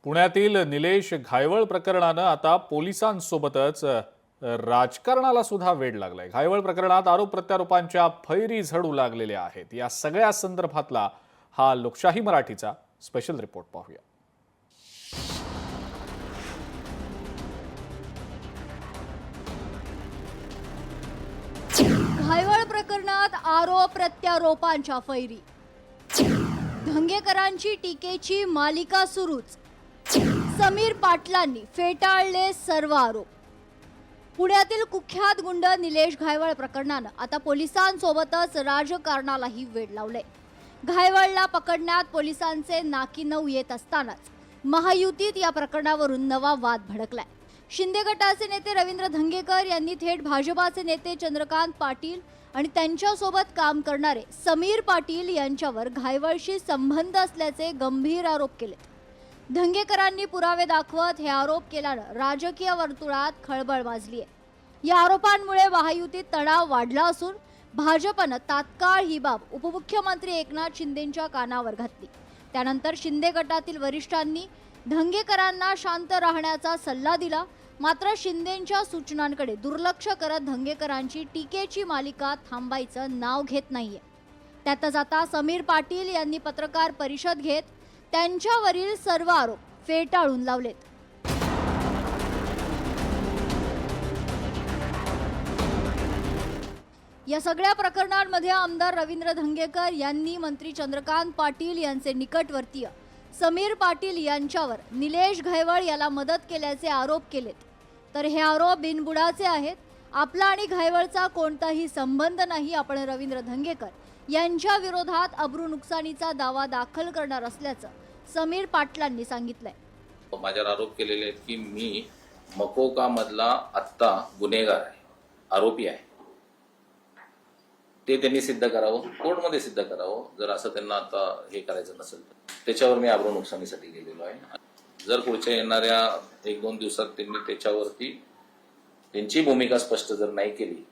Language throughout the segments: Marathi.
पुण्यातील निलेश घायवळ प्रकरणानं आता पोलिसांसोबतच राजकारणाला सुद्धा वेड लागलाय। घायवळ प्रकरणात आरोप प्रत्यारोपांच्या फैरी झडू लागलेल्या आहेत। या सगळ्या संदर्भातला हा लोकशाही मराठीचा स्पेशल रिपोर्ट पाहूया। घायवळ प्रकरणात आरोप प्रत्यारोपांच्या फैरी, धंगेकरांची टीकेची मालिका सुरूच। समीर पाटलांनी फेटाळले सर्व आरोप। पुण्यातील कुख्यात गुंड निलेश घायवळ प्रकरणानं आता पोलिसांसोबतच राजकारणालाही वेड लावले। घायवळला पकडण्यात पोलिसांचे नाकी नऊ येत असतानाच महायुतीत या प्रकरणावरून नवा वाद भडकलाय। शिंदे गटाचे नेते रवींद्र धंगेकर यांनी थेट भाजपाचे नेते चंद्रकांत पाटील आणि त्यांच्यासोबत काम करणारे समीर पाटील यांच्यावर घायवळशी संबंध असल्याचे गंभीर आरोप केले। धंगेकरांनी पुरावे दाखवत हे आरोप केल्यानं राजकीय वर्तुळात खळबळ माजली आहे। या आरोपांमुळे महायुतीत तणाव वाढला असून भाजपनं तात्काळ ही बाब उपमुख्यमंत्री एकनाथ शिंदेंच्या कानावर घातली। त्यानंतर शिंदे गटातील वरिष्ठांनी धंगेकरांना शांत राहण्याचा सल्ला दिला। मात्र शिंदेंच्या सूचनांकडे दुर्लक्ष करत धंगेकरांची टीकेची मालिका थांबायचं नाव घेत नाहीये। त्यातच आता समीर पाटील यांनी पत्रकार परिषद घेत त्यांच्यावरील सर्व आरोप फेटाळून लावलेत। या सगळ्या प्रकरणांमध्ये आमदार रवींद्र धंगेकर यांनी मंत्री चंद्रकांत पाटील यांचे निकटवर्तीय समीर पाटील यांच्यावर निलेश घायवळ याला मदत केल्याचे आरोप केलेत। तर हे आरोप बिनबुडाचे आहेत। आपला आणि घायवळचा कोणताही संबंध नाही। आपण रवींद्र धंगेकर यांच्या विरोधात अब्रू नुकसानीचा दावा दाखल करणार असल्याचं समीर पाटलांनी सांगितलंय। माझ्यावर आरोप केलेले आहेत की मी मकोका मधला आत्ता गुन्हेगार आहे, आरोपी आहे। ते त्यांनी सिद्ध करावं, कोर्टमध्ये सिद्ध करावं। जर असं त्यांना आता हे करायचं नसेल तर त्याच्यावर मी अब्रू नुकसानीसाठी गेलेलो आहे। जर पुढच्या येणाऱ्या 1-2 दिवसात त्यांनी त्याच्यावरती त्यांची भूमिका स्पष्ट जर नाही केली,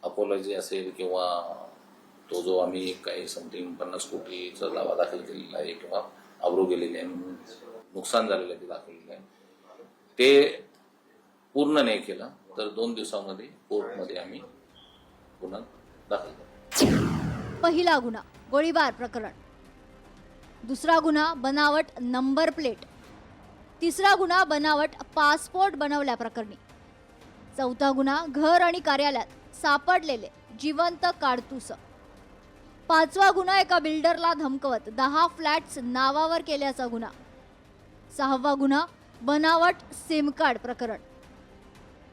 अपॉलॉजी असेल किंवा तो जो आम्ही काही समथिंग 50 कोटीचा दावा दाखल केलेला आहे किंवा अब्रू गेलेली आहे, नुकसान झालेलं आहे ते दाखवलेलं आहे, ते पूर्ण नाही केलं तर 2 दिवसांमध्ये कोर्टमध्ये आम्ही गुन्हा दाखल करू। पहिला गुन्हा गोळीबार प्रकरण, दुसरा गुन्हा बनावट नंबर प्लेट, तिसरा गुन्हा बनावट पासपोर्ट बनवल्याप्रकरणी, चौथा गुन्हा घर आणि कार्यालयात सापडलेले जिवंत काडतूस, पाचवा गुन्हा एका बिल्डरला धमकवत 10 फ्लॅट्स नावावर केल्याचा गुन्हा, सहावा गुन्हा बनावट सिम कार्ड प्रकरण।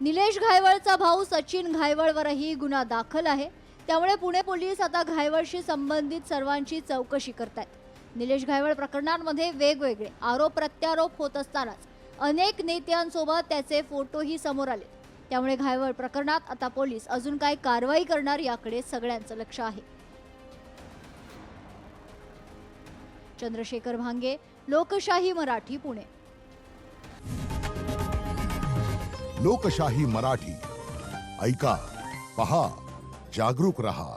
निलेश घायवळचा भाऊ सचिन घायवळवरही गुन्हा दाखल आहे। त्यामुळे पुणे पोलीस आता घायवळशी संबंधित सर्वांची चौकशी करतायत। निलेश घायवळ प्रकरणांमध्ये वेगवेगळे आरोप प्रत्यारोप होत असतानाच अनेक नेत्यांसोबत त्याचे फोटोही समोर आले। त्यामुळे घायवळ प्रकरणात आता पोलीस अजून काय कारवाई करणार याकडे सगळ्यांचं लक्ष आहे। चंद्रशेखर भांगे, लोकशाही मराठी, पुणे। लोकशाही मराठी ऐका, पहा, जागरूक रहा।